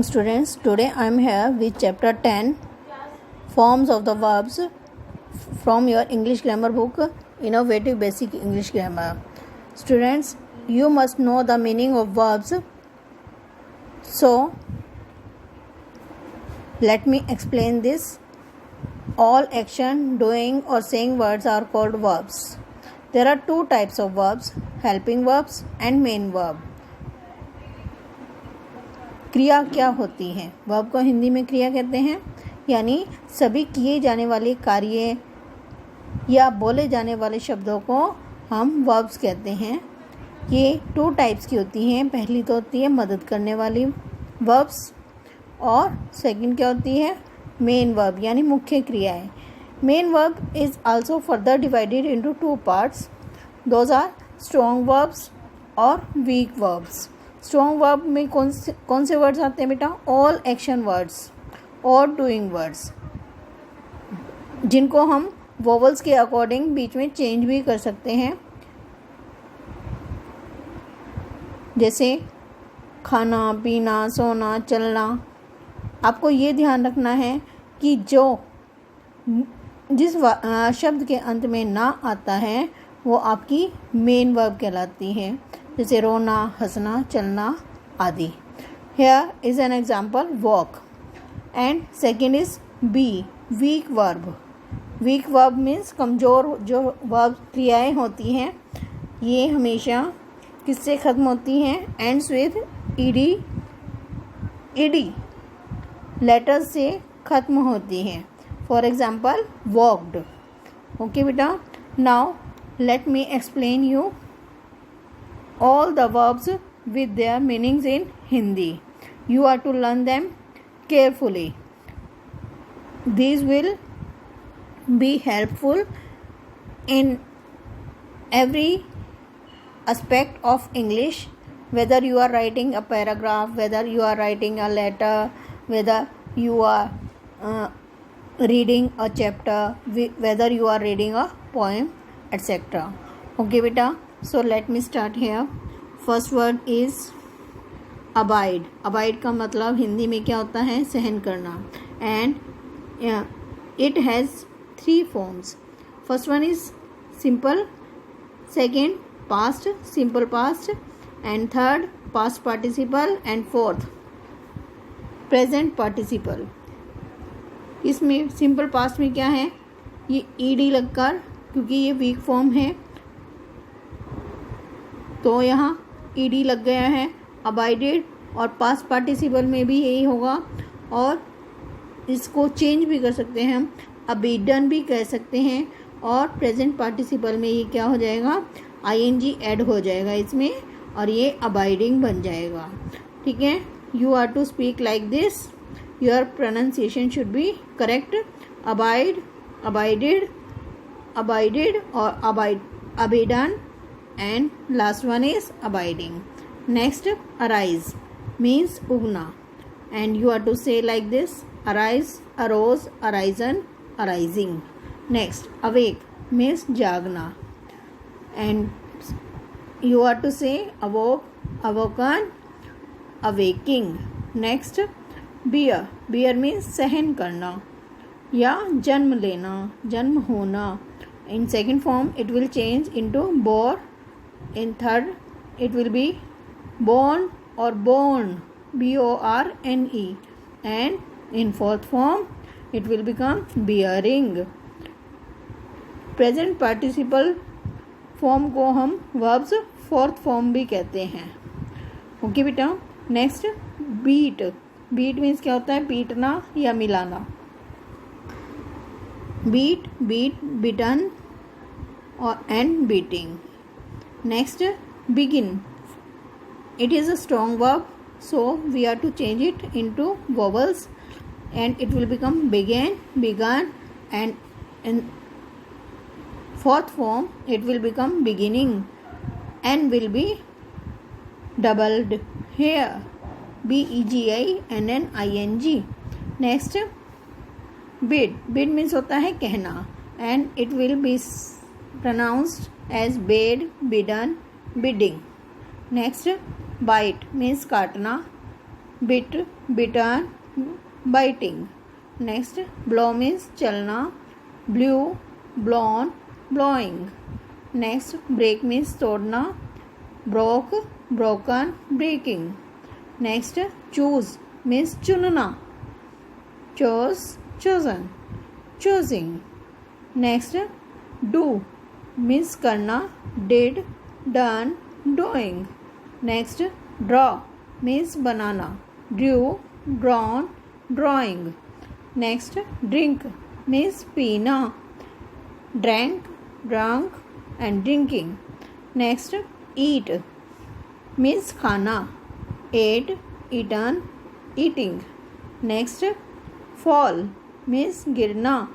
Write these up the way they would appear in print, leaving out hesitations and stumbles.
Students, today I am here with chapter 10 forms of the verbs from your English grammar book Innovative Basic English Grammar. Students, you must know the meaning of verbs, so let me explain this. All action, doing or saying words are called verbs. There are two types of verbs, helping verbs and main verb. क्रिया क्या होती है? Verb को हिंदी में क्रिया कहते हैं, यानी सभी किए जाने वाले कार्य या बोले जाने वाले शब्दों को हम वर्ब्स कहते हैं. ये टू टाइप्स की होती हैं. पहली तो होती है मदद करने वाली वर्ब्स और सेकंड क्या होती है? मेन वर्ब यानी मुख्य क्रियाएं. Main verb is also further divided into two parts. Those are strong verbs और वीक वर्ब्स. स्ट्रॉन्ग वर्ब में कौन से वर्ड्स आते हैं बेटा? ऑल एक्शन वर्ड्स और डूइंग वर्ड्स, जिनको हम वोवल्स के अकॉर्डिंग बीच में चेंज भी कर सकते हैं. जैसे खाना, पीना, सोना, चलना. आपको ये ध्यान रखना है कि जिस शब्द के अंत में ना आता है वो आपकी मेन वर्ब कहलाती है. जैसे रोना, हंसना, चलना आदि. Here is an example, walk. And second is be, weak verb. Weak verb means कमज़ोर जो वर्ब क्रियाएं होती हैं ये हमेशा किससे ख़त्म होती हैं? ends with ed लेटर्स से ख़त्म होती हैं. For example walked. ओके बेटा, now let me explain you all the verbs with their meanings in Hindi. You are to learn them carefully. These will be helpful in every aspect of English, whether you are writing a paragraph, whether you are writing a letter, whether you are reading a chapter, whether you are reading a poem, etc. Okay beta, so let me start here. First word is abide. Abide का मतलब हिंदी में क्या होता है? सहन करना. And it has three forms. First one is simple, second past, simple past, and third past participle, and fourth present participle. इसमें simple past में क्या है? ये ed लगकर, क्योंकि ये वीक फॉर्म है तो यहाँ ईडी लग गया है. अबाइडेड और पास्ट पार्टिसिपल में भी यही होगा, और इसको चेंज भी कर सकते हैं हम, अबीडन भी कह सकते हैं, और प्रेजेंट पार्टिसिपल में ये क्या हो जाएगा? आईएनजी ऐड हो जाएगा इसमें और ये अबाइडिंग बन जाएगा. ठीक है, you are to speak like this. Your pronunciation should be correct. Abide, abided, abided और abidden, and last one is abiding. Next, arise means Ugna, and you are to say like this: arise, arose, arisen, arising. Next, awake means जागना, and you are to say awoke, awoken, awaking. Next, bear means सहन करना या जन्म लेना, जन्म होना. In second form it will change into bore. In third it will be born or born, borne, and in fourth form it will become bearing. Present participle form को हम verbs fourth form भी कहते हैं. Okay बेटा, next beat. Beat means क्या होता है? पीटना या मिलाना. बीट, beaten और and beating. Next, begin. It is a strong verb, so we are to change it into vowels and it will become began, began, and in fourth form it will become beginning and will be doubled here, begin. Next, bid. Bid means होता है कहना, and it will be pronounced as bid, bidden, bidding. Next, bite means काटना, bit bitten, biting. Next, blow means चलना, blew, blown, blowing. Next, break means तोड़ना, broke, broken, breaking. Next, choose means चुनना, chose, chosen, choosing. Next, do means करना, did, done, doing. Next, draw means banana, drew, drawn, drawing. Next, drink means पीना, drank, drunk and drinking. Next, eat means खाना, ate, eaten, eating. Next, fall means गिरना,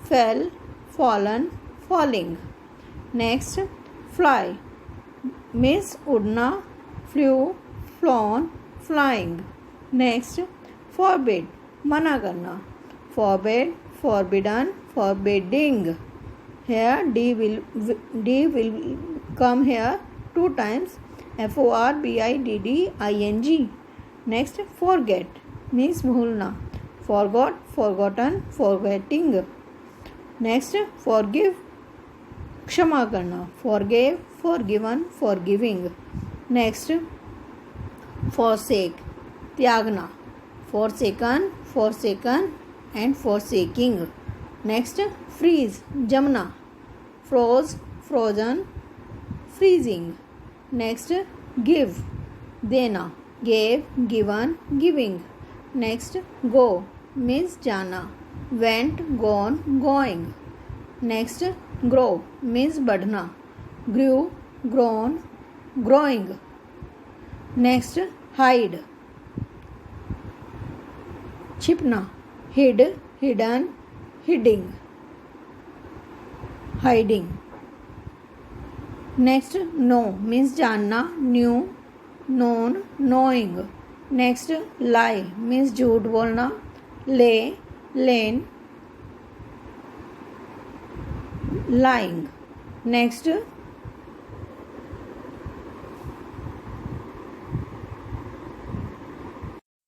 fell, fallen, falling. Next, fly means उड़ना, flew, flown, flying. Next, forbid मना करना, forbid, forbidden, forbidding. Here D will come here 2 times, forbidding. Next, forget means भूलना, forgot, forgotten, forgetting. Next, forgive क्षमा करना, forgave, forgiven, forgiving. Next, forsake त्यागना, forsaken, forsaken and forsaking. Next, freeze Jamna, froze, frozen, freezing. Next, give देना, gave, given, giving. Next, go means जाना, went, gone, going. Next, grow means बढ़ना, grew, grown, growing. Next, hide छिपना, hid, hidden, hiding, hiding. Next, know means जानना, knew, known, knowing. Next, lie means झूठ बोलना, lay, lain, lying. Next,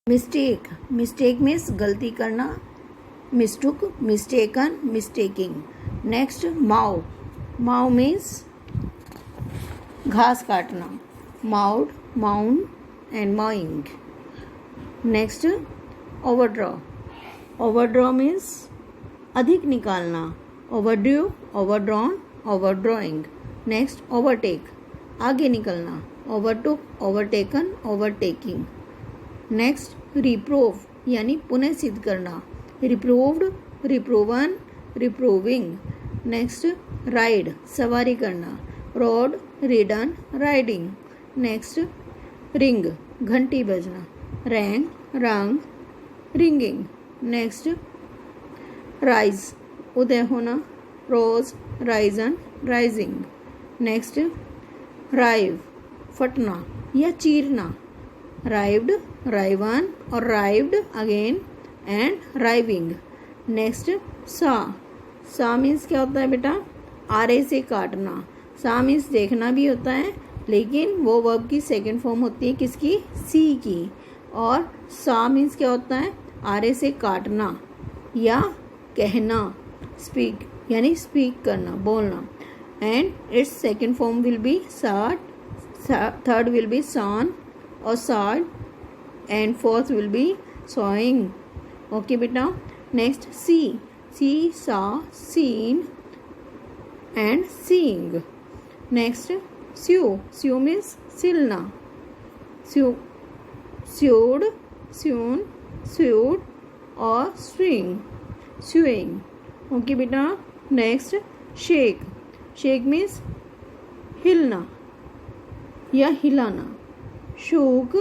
mistake means गलती करना, mistook, mistaken, mistaking. Next, mow means घास काटना, mowed, mound and mowing. Next, overdraw means अधिक निकालना, overdue, overdrawn, overdrawing. Next, overtake आगे निकलना, overtook, overtaken, overtaking. Next, reprove यानी पुनः सिद्ध करना, reproved, reproven, reproving. Next, ride सवारी करना, rode, ridden, riding. Next, ring घंटी बजना, rang, rung, ringing. Next, rise उदय होना, rose, risen, rising. Next, rive फटना या चीरना, rived, riven और rived again and riving. Next, saw means क्या होता है बेटा, आरे से काटना. सा मीन्स देखना भी होता है, लेकिन वो वर्ब की सेकंड फॉर्म होती है किसकी, सी की. और सा मीन्स क्या होता है, आरे से काटना या कहना, स्पीक यानी स्पीक करना, बोलना. And its second form will be sowed, third will be sown और sowed and fourth will be sowing. Okay बेटा. Next, see saw, seen and seeing. Next, sew means सिलना, स्यूड, स्यून, स्यूड और sewing. Okay बेटा. Next, shake means हिलना या हिलाना, shook,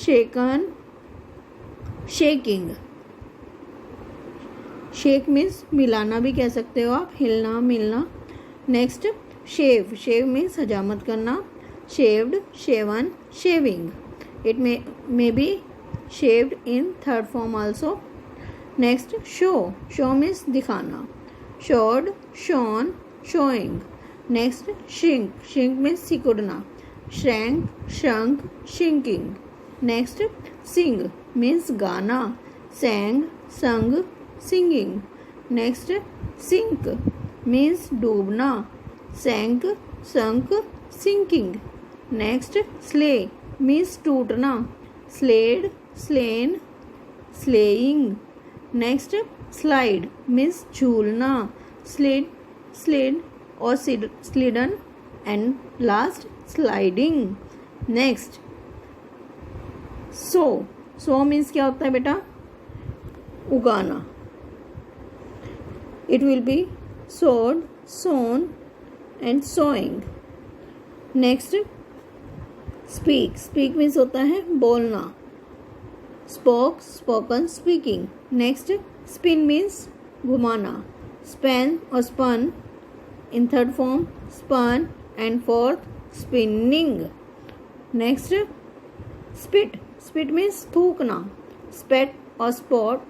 shaken, shaking. Shake means मिलाना भी कह सकते हो आप, हिलना, मिलना. नेक्स्ट, शेव मीन्स हजामत करना, shaved, shaven, shaving. It may be shaved in third form also. Next, show means दिखाना, showed, shown, showing. Next, shrink means सिकुड़ना, shrank, shrunk, shrinking. Next, means गाना, sang, sung, singing. Next, sink means डूबना, sank, sunk, sinking. Next, slay means टूटना, slayed, slain, slaying. Next, slide means झूलना, slid or slidden. And last, sliding. Next, sow means क्या होता है बेटा? उगाना. It will be sowed, sown and sowing. Next, speak means होता है बोलना, spoke, spoken, speaking. Next, spin means घुमाना, span or spun in third form, spun, and fourth, spinning. Next, spit means थूकना, spat or spat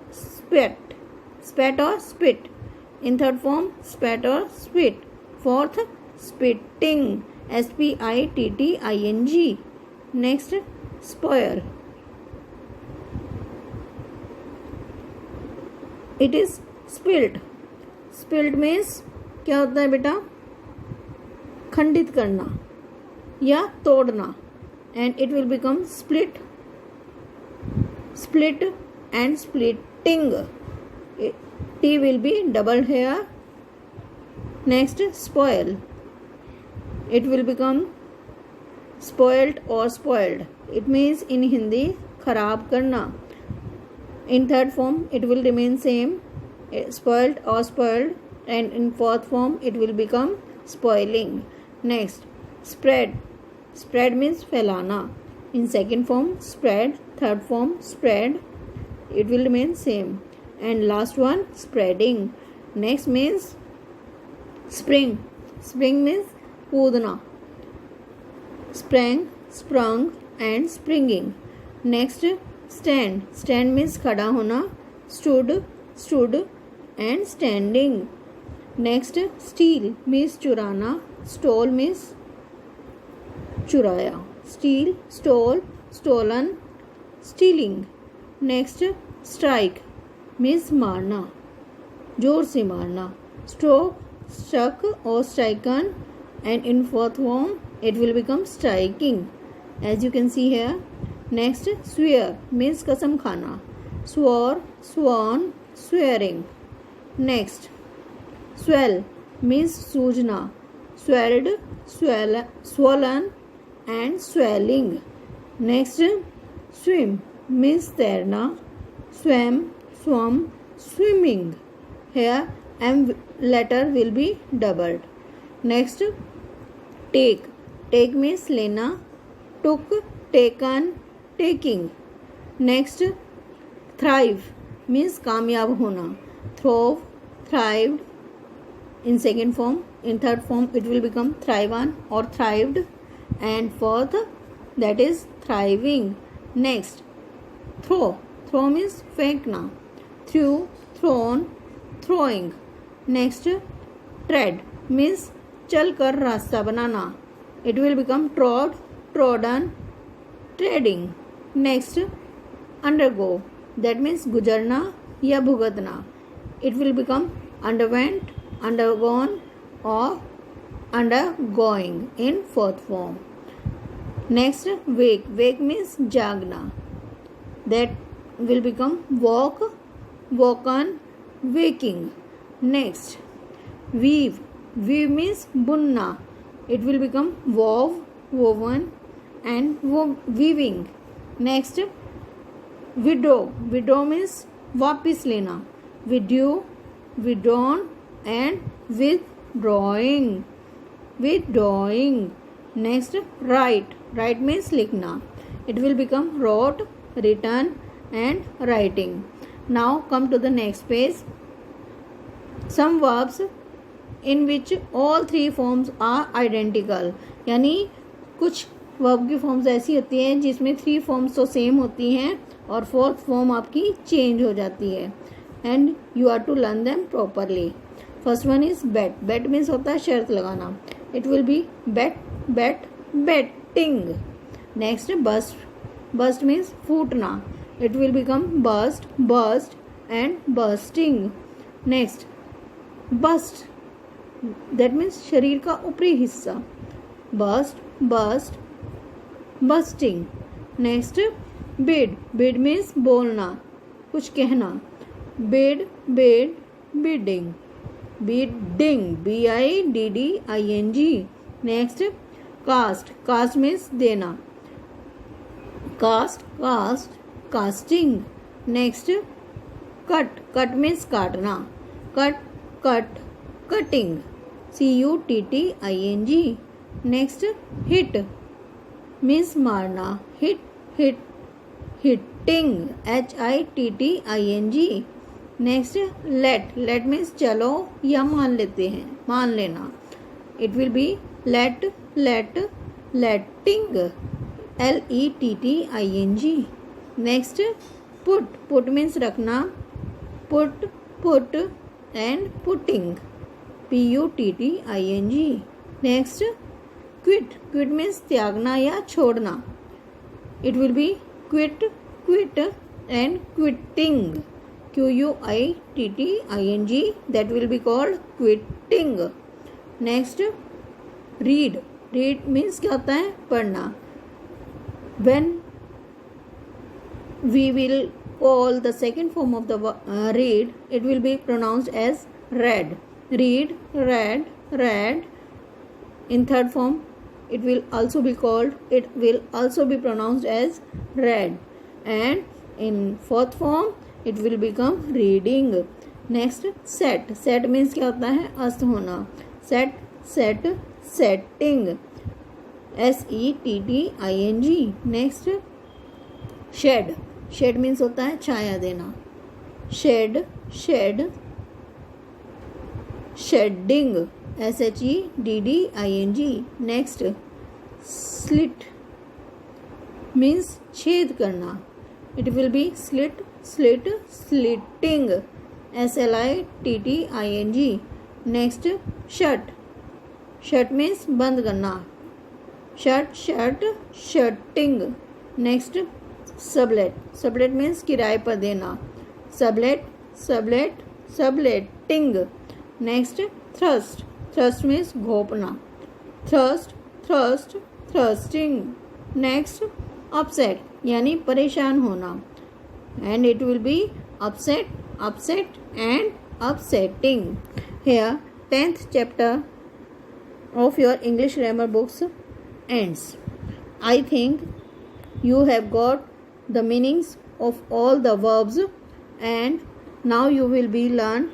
or spit in third form, spat or spit. Fourth, spitting, spitting. Next, spoil, it is spilled means क्या होता है बेटा? खंडित करना या तोड़ना. And it will become split and splitting. T will be doubled here. Next, spoil, it will become spoilt or spoiled. It means in Hindi खराब करना. In third form it will remain same, spoilt or spoiled, and in fourth form it will become spoiling. Next, spread means फैलाना. In second form spread, third form spread, it will remain same. And last one, spreading. Next means spring means कूदना, sprung and springing. Next, stand means खड़ा होना, stood and standing. Next, steal means चुराना, stole means चुराया, steal, stole, stolen, stealing. Next, strike means मारना, जोर से मारना, stroke, struck or striken, and in fourth form it will become striking, as you can see here. Next, swear means कसम खाना, swore, sworn, swearing. Next, swell means Sujana, swelled, swollen and swelling. Next, swim means तैरना, swam, swimming. Here M letter will be doubled. Next, take means लेना, took, taken, taking. Next, thrive means कामयाब होना, thrived in second form. In third form it will become thriven or thrived, and fourth, that is thriving. Next, throw means फेंकना, threw, thrown, throwing. Next, tread means चल कर रास्ता बनाना, it will become trod, trodden, treading. Next, undergo, that means गुजरना या भुगतना, it will become underwent, undergone or undergoing in fourth form. Next, wake means जागना, that will become walk, woken, waking. Next, weave means बुनना, it will become wove, woven and weaving. Next, withdraw means वापिस लेना, withdrawn and withdrawing. Next, write means लिखना, it will become wrote, written and writing. Now come to the next page. Some verbs in which all three forms are identical, यानी कुछ verb की forms ऐसी होती हैं जिसमें थ्री फॉर्म्स तो same होती हैं और फोर्थ फॉर्म आपकी चेंज हो जाती है, and you are to learn them properly. First one is bet means होता है शर्त लगाना, it will be betting. Next, burst means फूटना, it will become burst, burst and bursting. Next, bust, that means शरीर का ऊपरी हिस्सा. Bust, burst, bursting. Next, bid, bid means बोलना, कुछ कहना. Bid, bid, bidding. Bidding, bidding. Next, cast, cast means देना. Cast, cast, casting. Next, cut, cut means काटना. Cut, cut, cutting. cutting. Next, hit means मारना. Hit, hit, hitting. hitting. Next, let, let means चलो या मान लेते हैं, मान लेना. It will be let, let, letting. letting. Next, put, put means रखना. Put, put and putting. putting. Next, quit, quit means त्यागना या छोड़ना. It will be quit, quit and quitting. quitting. That will be called quitting. Next, read, read means क्या होता है, पढ़ना. When we will call the second form of the read, it will be pronounced as read. Read, read, read. In third form, it will also be pronounced as read. And in fourth form, it will become reading. Next, set, set means क्या होता है, अस्त होना. Set, set, setting. setting. Next, shed, shed means होता है छाया देना. Shed, shed, shedding. shedding. Next, slit means छेद करना. It will be slit, slit, slitting. slitting. Next, shut, shut means बंद करना. Shut, shut, shutting. Next, sublet, sublet means किराए पर देना. Sublet, sublet, subletting. Next, thrust, thrust means घोंपना. Thrust, thrust, thrusting. Next, upset यानी परेशान होना. And it will be upset, upset and upsetting. Here 10th chapter of your English grammar books ends. I think you have got the meanings of all the verbs, and now you will be learn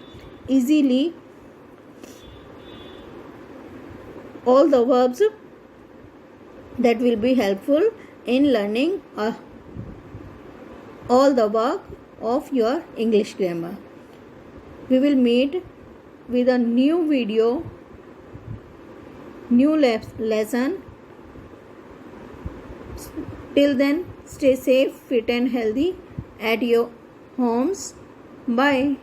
easily all the verbs that will be helpful in learning all the work of your English grammar. We will meet with a new video, new lesson. Till then, stay safe, fit and healthy at your homes. Bye.